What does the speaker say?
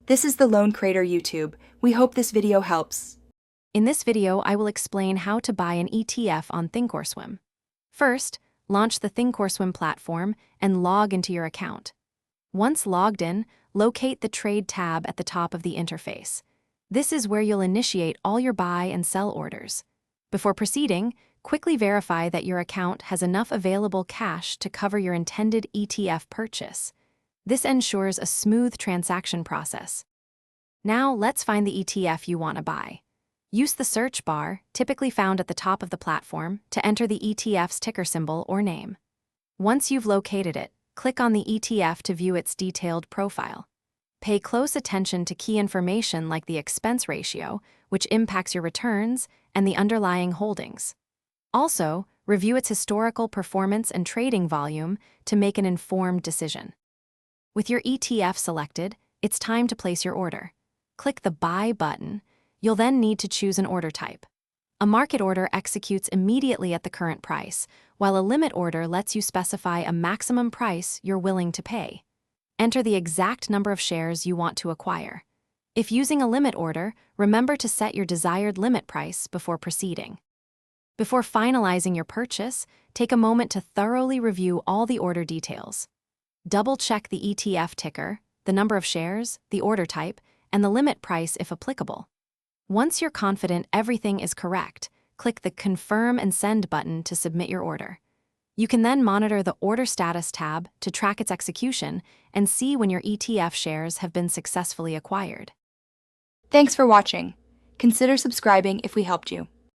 This is the Loan Creator YouTube. We hope this video helps. In this video, I will explain how to buy an ETF on Thinkorswim. First, launch the Thinkorswim platform and log into your account. Once logged in, locate the Trade tab at the top of the interface. This is where you'll initiate all your buy and sell orders. Before proceeding, quickly verify that your account has enough available cash to cover your intended ETF purchase. This ensures a smooth transaction process. Now, let's find the ETF you want to buy. Use the search bar, typically found at the top of the platform, to enter the ETF's ticker symbol or name. Once you've located it, click on the ETF to view its detailed profile. Pay close attention to key information like the expense ratio, which impacts your returns, and the underlying holdings. Also, review its historical performance and trading volume to make an informed decision. With your ETF selected, it's time to place your order. Click the Buy button. You'll then need to choose an order type. A market order executes immediately at the current price, while a limit order lets you specify a maximum price you're willing to pay. Enter the exact number of shares you want to acquire. If using a limit order, remember to set your desired limit price before proceeding. Before finalizing your purchase, take a moment to thoroughly review all the order details. Double-check the ETF ticker, the number of shares, the order type, and the limit price if applicable. Once you're confident everything is correct, click the Confirm and Send button to submit your order. You can then monitor the Order Status tab to track its execution and see when your ETF shares have been successfully acquired. Thanks for watching. Consider subscribing if we helped you.